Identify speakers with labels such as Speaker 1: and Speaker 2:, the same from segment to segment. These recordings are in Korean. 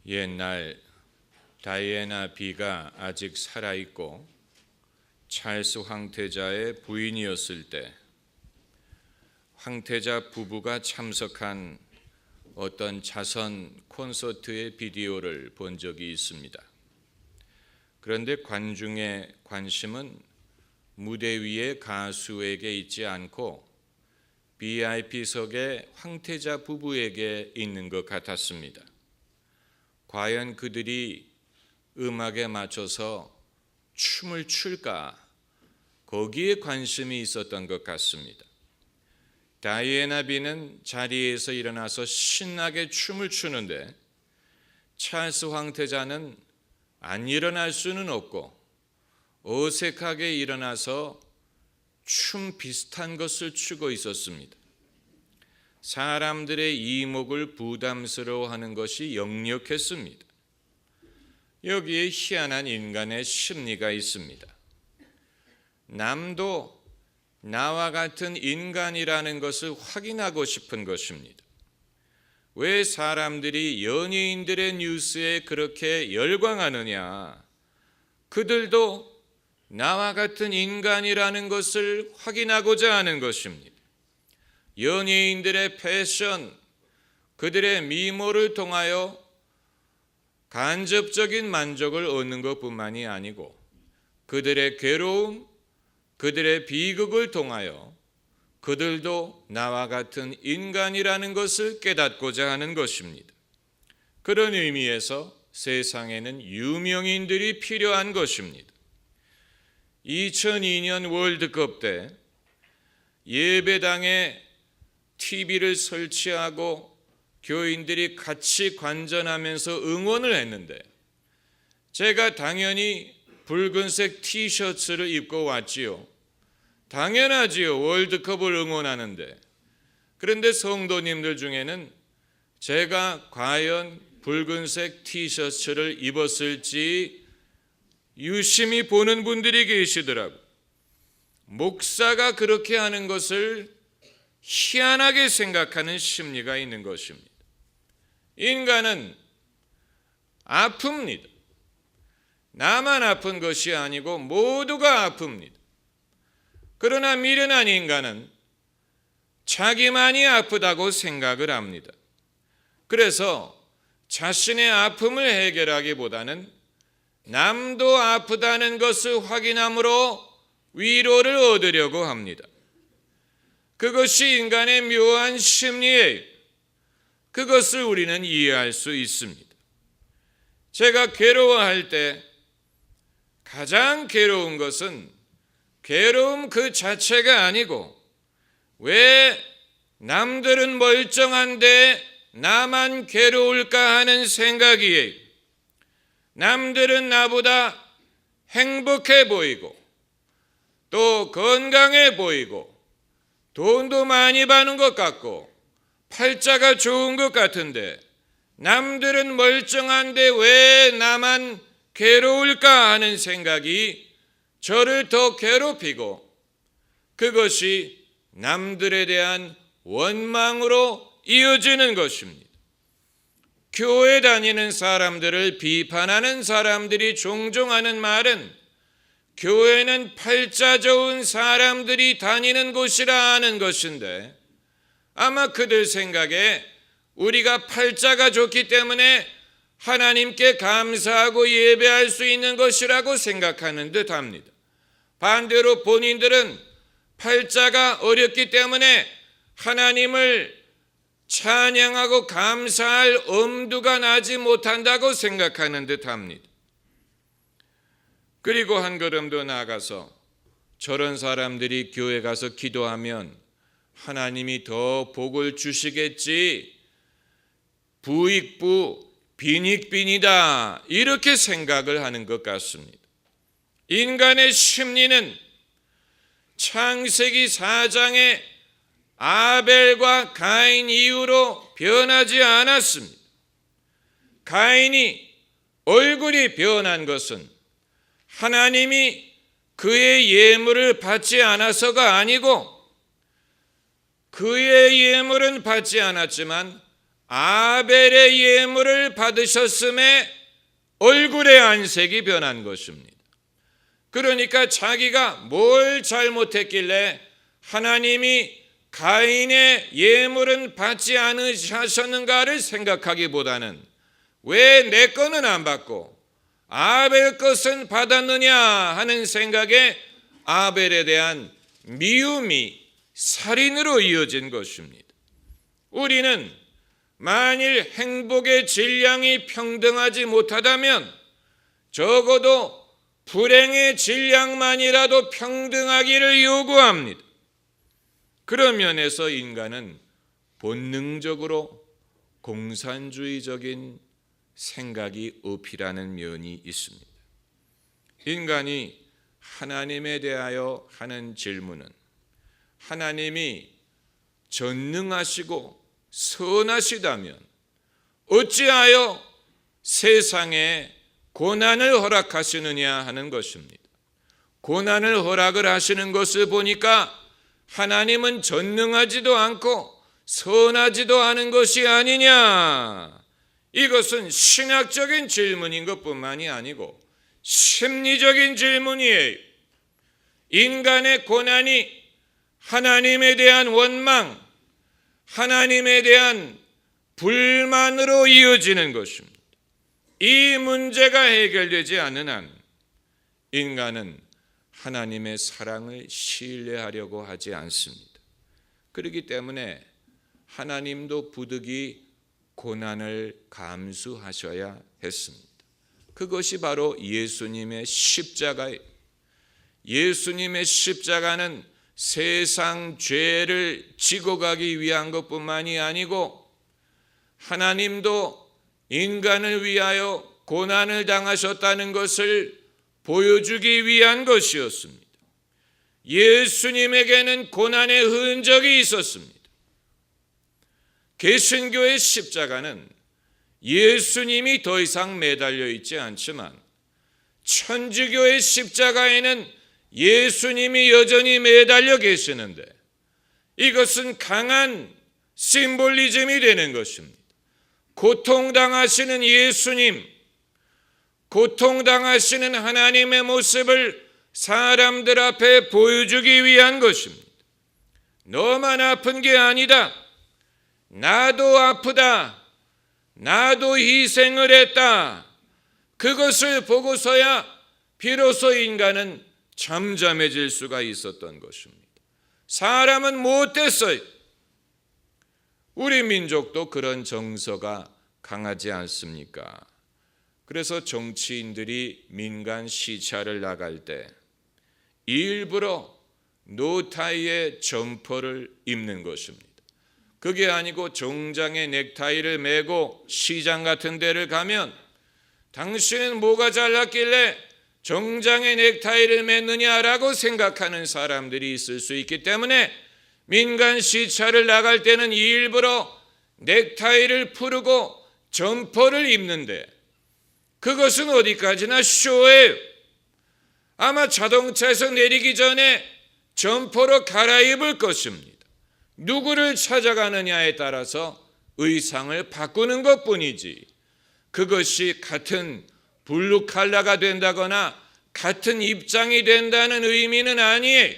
Speaker 1: 옛날 다이애나 비가 아직 살아있고 찰스 황태자의 부인이었을 때 황태자 부부가 참석한 어떤 자선 콘서트의 비디오를 본 적이 있습니다. 그런데 관중의 관심은 무대 위의 가수에게 있지 않고 VIP석의 황태자 부부에게 있는 것 같았습니다. 과연 그들이 음악에 맞춰서 춤을 출까? 거기에 관심이 있었던 것 같습니다. 다이애나 비는 자리에서 일어나서 신나게 춤을 추는데 찰스 황태자는 안 일어날 수는 없고 어색하게 일어나서 춤 비슷한 것을 추고 있었습니다. 사람들의 이목을 부담스러워하는 것이 역력했습니다. 여기에 희한한 인간의 심리가 있습니다. 남도 나와 같은 인간이라는 것을 확인하고 싶은 것입니다. 왜 사람들이 연예인들의 뉴스에 그렇게 열광하느냐? 그들도 나와 같은 인간이라는 것을 확인하고자 하는 것입니다. 연예인들의 패션, 그들의 미모를 통하여 간접적인 만족을 얻는 것뿐만이 아니고 그들의 괴로움, 그들의 비극을 통하여 그들도 나와 같은 인간이라는 것을 깨닫고자 하는 것입니다. 그런 의미에서 세상에는 유명인들이 필요한 것입니다. 2002년 월드컵 때 예배당에 TV를 설치하고 교인들이 같이 관전하면서 응원을 했는데 제가 당연히 붉은색 티셔츠를 입고 왔지요. 당연하지요. 월드컵을 응원하는데. 그런데 성도님들 중에는 제가 과연 붉은색 티셔츠를 입었을지 유심히 보는 분들이 계시더라고요. 목사가 그렇게 하는 것을 희한하게 생각하는 심리가 있는 것입니다. 인간은 아픕니다. 나만 아픈 것이 아니고 모두가 아픕니다. 그러나 미련한 인간은 자기만이 아프다고 생각을 합니다. 그래서 자신의 아픔을 해결하기보다는 남도 아프다는 것을 확인함으로 위로를 얻으려고 합니다. 그것이 인간의 묘한 심리예요. 그것을 우리는 이해할 수 있습니다. 제가 괴로워할 때 가장 괴로운 것은 괴로움 그 자체가 아니고 왜 남들은 멀쩡한데 나만 괴로울까 하는 생각이에요. 남들은 나보다 행복해 보이고 또 건강해 보이고 돈도 많이 버는 것 같고 팔자가 좋은 것 같은데 남들은 멀쩡한데 왜 나만 괴로울까 하는 생각이 저를 더 괴롭히고 그것이 남들에 대한 원망으로 이어지는 것입니다. 교회 다니는 사람들을 비판하는 사람들이 종종 하는 말은 교회는 팔자 좋은 사람들이 다니는 곳이라 하는 것인데 아마 그들 생각에 우리가 팔자가 좋기 때문에 하나님께 감사하고 예배할 수 있는 것이라고 생각하는 듯합니다. 반대로 본인들은 팔자가 어렵기 때문에 하나님을 찬양하고 감사할 엄두가 나지 못한다고 생각하는 듯합니다. 그리고 한 걸음 더 나아가서 저런 사람들이 교회 가서 기도하면 하나님이 더 복을 주시겠지, 부익부 빈익빈이다 이렇게 생각을 하는 것 같습니다. 인간의 심리는 창세기 4장의 아벨과 가인 이후로 변하지 않았습니다. 가인이 얼굴이 변한 것은 하나님이 그의 예물을 받지 않아서가 아니고 그의 예물은 받지 않았지만 아벨의 예물을 받으셨음에 얼굴의 안색이 변한 것입니다. 그러니까 자기가 뭘 잘못했길래 하나님이 가인의 예물은 받지 않으셨는가를 생각하기보다는 왜 내 거는 안 받고 아벨 것은 받았느냐 하는 생각에 아벨에 대한 미움이 살인으로 이어진 것입니다. 우리는 만일 행복의 질량이 평등하지 못하다면 적어도 불행의 질량만이라도 평등하기를 요구합니다. 그런 면에서 인간은 본능적으로 공산주의적인 생각이 어필하는 면이 있습니다. 인간이 하나님에 대하여 하는 질문은 하나님이 전능하시고 선하시다면 어찌하여 세상에 고난을 허락하시느냐 하는 것입니다. 고난을 허락을 하시는 것을 보니까 하나님은 전능하지도 않고 선하지도 않은 것이 아니냐. 이것은 신학적인 질문인 것뿐만이 아니고 심리적인 질문이에요. 인간의 고난이 하나님에 대한 원망, 하나님에 대한 불만으로 이어지는 것입니다. 이 문제가 해결되지 않는 한 인간은 하나님의 사랑을 신뢰하려고 하지 않습니다. 그렇기 때문에 하나님도 부득이 고난을 감수하셔야 했습니다. 그것이 바로 예수님의 십자가예요. 예수님의 십자가는 세상 죄를 지고 가기 위한 것뿐만이 아니고 하나님도 인간을 위하여 고난을 당하셨다는 것을 보여주기 위한 것이었습니다. 예수님에게는 고난의 흔적이 있었습니다. 개신교의 십자가는 예수님이 더 이상 매달려 있지 않지만 천주교의 십자가에는 예수님이 여전히 매달려 계시는데 이것은 강한 심볼리즘이 되는 것입니다. 고통당하시는 예수님, 고통당하시는 하나님의 모습을 사람들 앞에 보여주기 위한 것입니다. 너만 아픈 게 아니다. 나도 아프다. 나도 희생을 했다. 그것을 보고서야 비로소 인간은 잠잠해질 수가 있었던 것입니다. 사람은 못됐어요. 우리 민족도 그런 정서가 강하지 않습니까? 그래서 정치인들이 민간 시찰을 나갈 때 일부러 노타이의 점퍼를 입는 것입니다. 그게 아니고 정장에 넥타이를 메고 시장 같은 데를 가면 당신은 뭐가 잘났길래 정장에 넥타이를 맸느냐라고 생각하는 사람들이 있을 수 있기 때문에 민간 시찰을 나갈 때는 일부러 넥타이를 풀고 점퍼를 입는데 그것은 어디까지나 쇼예요. 아마 자동차에서 내리기 전에 점퍼로 갈아입을 것입니다. 누구를 찾아가느냐에 따라서 의상을 바꾸는 것뿐이지 그것이 같은 블루칼라가 된다거나 같은 입장이 된다는 의미는 아니에요.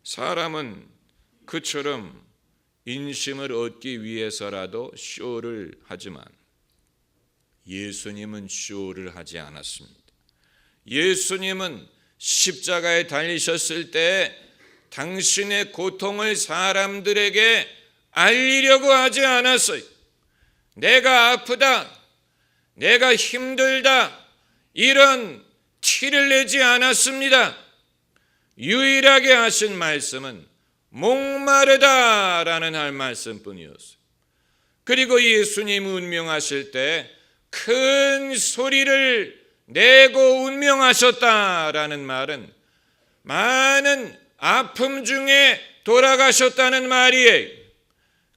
Speaker 1: 사람은 그처럼 인심을 얻기 위해서라도 쇼를 하지만 예수님은 쇼를 하지 않았습니다. 예수님은 십자가에 달리셨을 때 당신의 고통을 사람들에게 알리려고 하지 않았어요. 내가 아프다, 내가 힘들다 이런 티를 내지 않았습니다. 유일하게 하신 말씀은 목마르다라는 할 말씀뿐이었어요. 그리고 예수님 운명하실 때 큰 소리를 내고 운명하셨다라는 말은 많은 아픔 중에 돌아가셨다는 말이에요.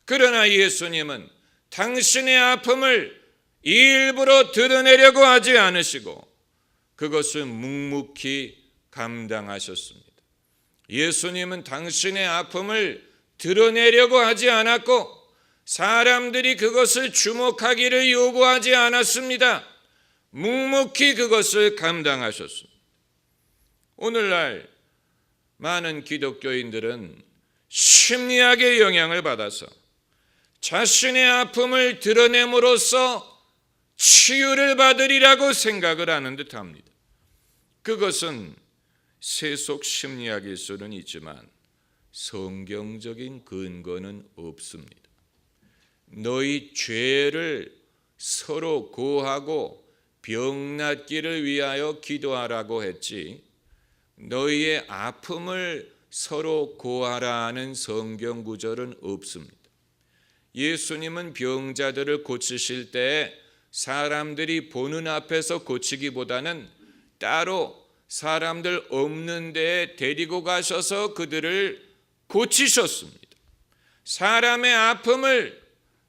Speaker 1: 그러나 예수님은 당신의 아픔을 일부러 드러내려고 하지 않으시고 그것을 묵묵히 감당하셨습니다. 예수님은 당신의 아픔을 드러내려고 하지 않았고 사람들이 그것을 주목하기를 요구하지 않았습니다. 묵묵히 그것을 감당하셨습니다. 오늘날 많은 기독교인들은 심리학의 영향을 받아서 자신의 아픔을 드러냄으로써 치유를 받으리라고 생각을 하는 듯합니다. 그것은 세속 심리학일 수는 있지만 성경적인 근거는 없습니다. 너희 죄를 서로 고하고 병 낫기를 위하여 기도하라고 했지 너희의 아픔을 서로 고하라는 성경 구절은 없습니다. 예수님은 병자들을 고치실 때 사람들이 보는 앞에서 고치기보다는 따로 사람들 없는 데에 데리고 가셔서 그들을 고치셨습니다. 사람의 아픔을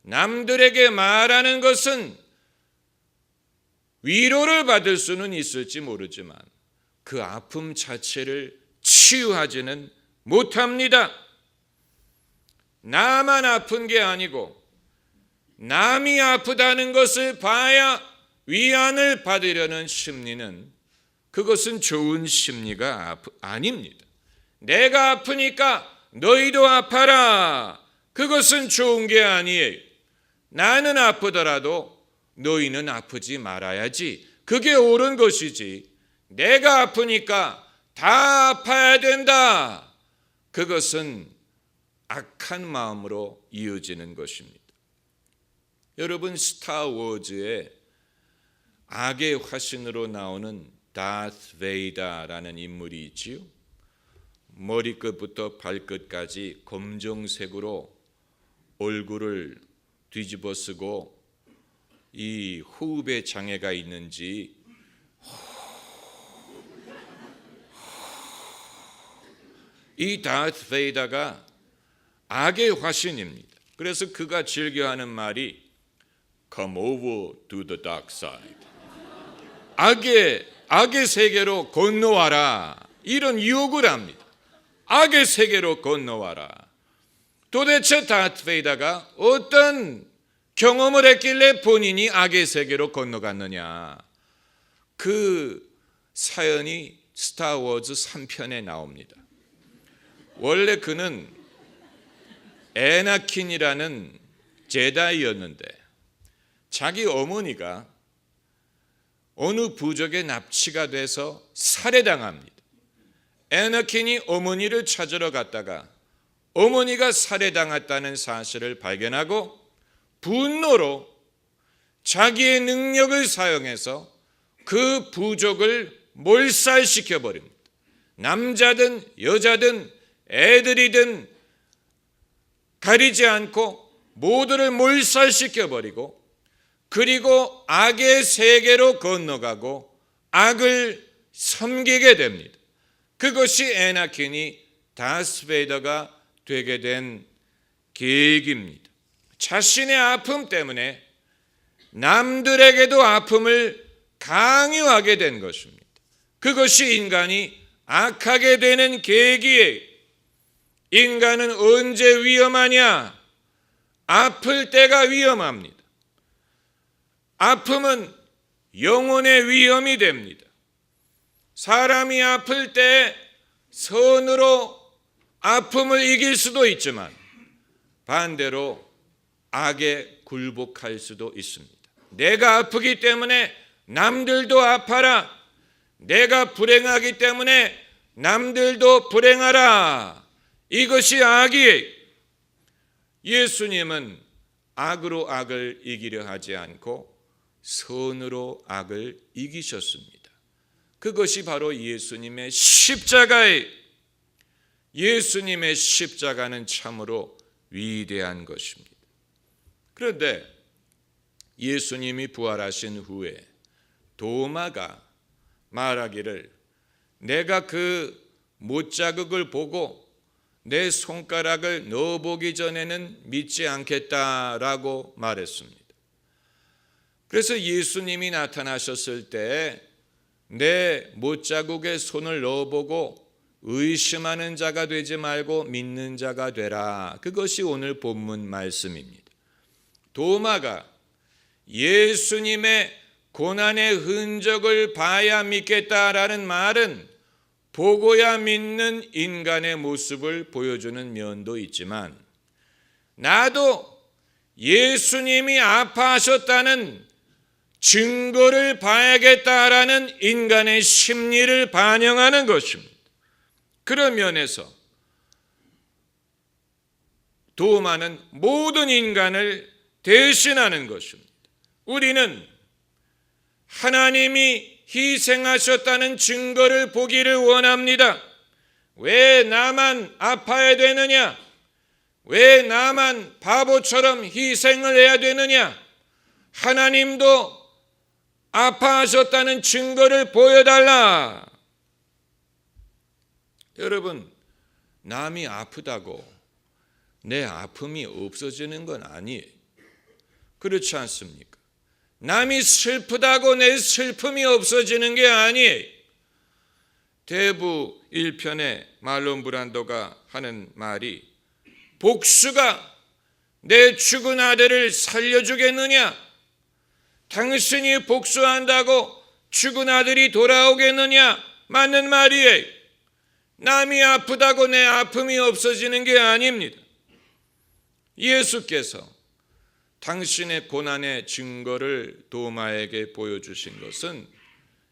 Speaker 1: 남들에게 말하는 것은 위로를 받을 수는 있을지 모르지만 그 아픔 자체를 치유하지는 못합니다. 나만 아픈 게 아니고 남이 아프다는 것을 봐야 위안을 받으려는 심리는 그것은 좋은 심리가 아닙니다. 내가 아프니까 너희도 아파라. 그것은 좋은 게 아니에요. 나는 아프더라도 너희는 아프지 말아야지. 그게 옳은 것이지. 내가 아프니까 다 아파야 된다. 그것은 악한 마음으로 이어지는 것입니다. 여러분, 스타워즈의 악의 화신으로 나오는 다스 베이더라는 인물이 있지요. 머리끝부터 발끝까지 검정색으로 얼굴을 뒤집어 쓰고 이 호흡에 장애가 있는지 이 다스 베이더가 악의 화신입니다. 그래서 그가 즐겨하는 말이 Come over to the dark side. 악의 세계로 건너와라. 이런 유혹을 합니다. 악의 세계로 건너와라. 도대체 다스 베이더가 어떤 경험을 했길래 본인이 악의 세계로 건너갔느냐. 그 사연이 스타워즈 3편에 나옵니다. 원래 그는 에나킨이라는 제다이였는데 자기 어머니가 어느 부족에 납치가 돼서 살해당합니다. 에나킨이 어머니를 찾으러 갔다가 어머니가 살해당했다는 사실을 발견하고 분노로 자기의 능력을 사용해서 그 부족을 몰살시켜 버립니다. 남자든 여자든 애들이든 가리지 않고 모두를 몰살시켜 버리고 그리고 악의 세계로 건너가고 악을 섬기게 됩니다. 그것이 에나킨이 다스 베이더가 되게 된 계기입니다. 자신의 아픔 때문에 남들에게도 아픔을 강요하게 된 것입니다. 그것이 인간이 악하게 되는 계기예요. 인간은 언제 위험하냐? 아플 때가 위험합니다. 아픔은 영혼의 위험이 됩니다. 사람이 아플 때 선으로 아픔을 이길 수도 있지만 반대로 악에 굴복할 수도 있습니다. 내가 아프기 때문에 남들도 아파라. 내가 불행하기 때문에 남들도 불행하라. 이것이 악이에요. 예수님은 악으로 악을 이기려 하지 않고 선으로 악을 이기셨습니다. 그것이 바로 예수님의 십자가예요. 예수님의 십자가는 참으로 위대한 것입니다. 그런데 예수님이 부활하신 후에 도마가 말하기를 내가 그 못자국을 보고 내 손가락을 넣어보기 전에는 믿지 않겠다라고 말했습니다. 그래서 예수님이 나타나셨을 때 내 못자국에 손을 넣어보고 의심하는 자가 되지 말고 믿는 자가 되라. 그것이 오늘 본문 말씀입니다. 도마가 예수님의 고난의 흔적을 봐야 믿겠다라는 말은 보고야 믿는 인간의 모습을 보여주는 면도 있지만, 나도 예수님이 아파하셨다는 증거를 봐야겠다라는 인간의 심리를 반영하는 것입니다. 그런 면에서 도마는 모든 인간을 대신하는 것입니다. 우리는 하나님이 희생하셨다는 증거를 보기를 원합니다. 왜 나만 아파야 되느냐? 왜 나만 바보처럼 희생을 해야 되느냐? 하나님도 아파하셨다는 증거를 보여달라. 여러분, 남이 아프다고 내 아픔이 없어지는 건 아니에요. 그렇지 않습니까? 남이 슬프다고 내 슬픔이 없어지는 게 아니에요. 대부 1편에 말론 브란도가 하는 말이, 복수가 내 죽은 아들을 살려주겠느냐? 당신이 복수한다고 죽은 아들이 돌아오겠느냐? 맞는 말이에요. 남이 아프다고 내 아픔이 없어지는 게 아닙니다. 예수께서 당신의 고난의 증거를 도마에게 보여주신 것은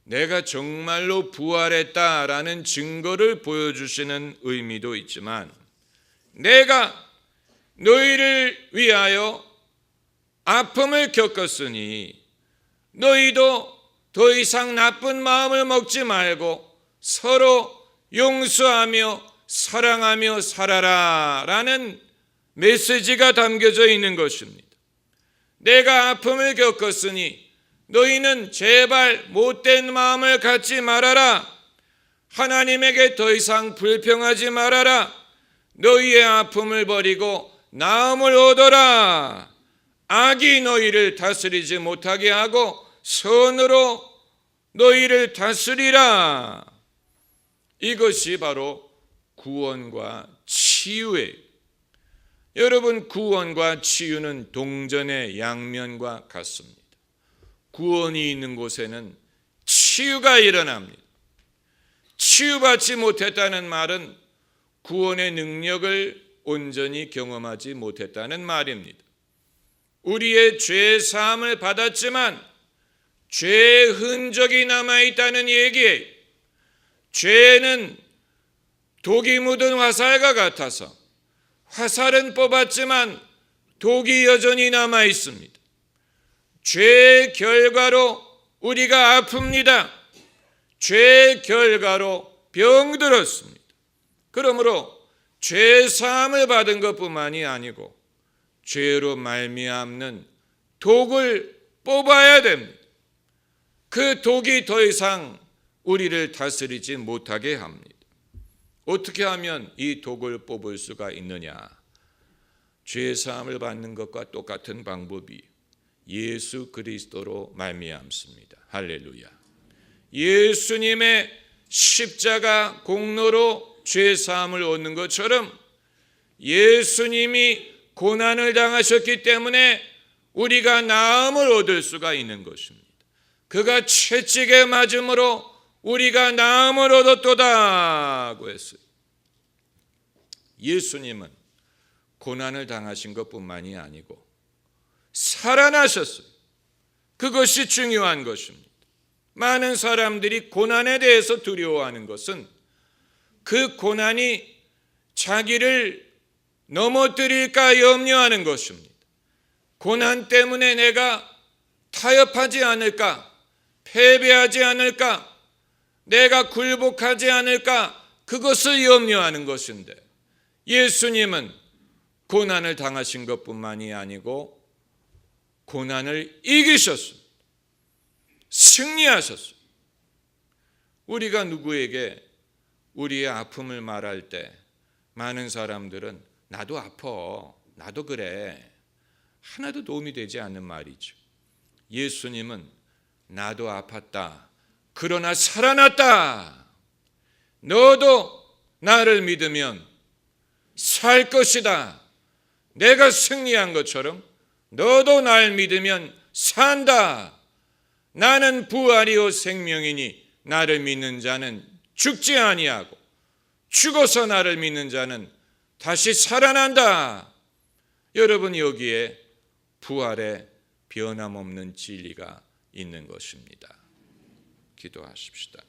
Speaker 1: 내가 정말로 부활했다라는 증거를 보여주시는 의미도 있지만, 내가 너희를 위하여 아픔을 겪었으니 너희도 더 이상 나쁜 마음을 먹지 말고 서로 용서하며 사랑하며 살아라 라는 메시지가 담겨져 있는 것입니다. 내가 아픔을 겪었으니 너희는 제발 못된 마음을 갖지 말아라. 하나님에게 더 이상 불평하지 말아라. 너희의 아픔을 버리고 나음을 얻어라. 악이 너희를 다스리지 못하게 하고 선으로 너희를 다스리라. 이것이 바로 구원과 치유예요. 여러분, 구원과 치유는 동전의 양면과 같습니다. 구원이 있는 곳에는 치유가 일어납니다. 치유받지 못했다는 말은 구원의 능력을 온전히 경험하지 못했다는 말입니다. 우리의 죄 사함을 받았지만 죄의 흔적이 남아있다는 얘기예요. 죄는 독이 묻은 화살과 같아서 화살은 뽑았지만 독이 여전히 남아 있습니다. 죄의 결과로 우리가 아픕니다. 죄의 결과로 병들었습니다. 그러므로 죄 사함을 받은 것뿐만이 아니고 죄로 말미암는 독을 뽑아야 됩니다. 그 독이 더 이상 우리를 다스리지 못하게 합니다. 어떻게 하면 이 독을 뽑을 수가 있느냐? 죄 사함을 받는 것과 똑같은 방법이 예수 그리스도로 말미암습니다. 할렐루야. 예수님의 십자가 공로로 죄 사함을 얻는 것처럼 예수님이 고난을 당하셨기 때문에 우리가 나음을 얻을 수가 있는 것입니다. 그가 채찍에 맞음으로 우리가 나음을 얻었도다고 했어요. 예수님은 고난을 당하신 것뿐만이 아니고 살아나셨어요. 그것이 중요한 것입니다. 많은 사람들이 고난에 대해서 두려워하는 것은 그 고난이 자기를 넘어뜨릴까 염려하는 것입니다. 고난 때문에 내가 타협하지 않을까, 패배하지 않을까, 내가 굴복하지 않을까, 그것을 염려하는 것인데, 예수님은 고난을 당하신 것뿐만이 아니고 고난을 이기셨습니다. 승리하셨습니다. 우리가 누구에게 우리의 아픔을 말할 때 많은 사람들은 나도 아파, 나도 그래, 하나도 도움이 되지 않는 말이죠. 예수님은 나도 아팠다, 그러나 살아났다. 너도 나를 믿으면 살 것이다. 내가 승리한 것처럼 너도 날 믿으면 산다. 나는 부활이요 생명이니 나를 믿는 자는 죽지 아니하고 죽어서 나를 믿는 자는 다시 살아난다. 여러분, 여기에 부활의 변함없는 진리가 있는 것입니다. 기도하십시다.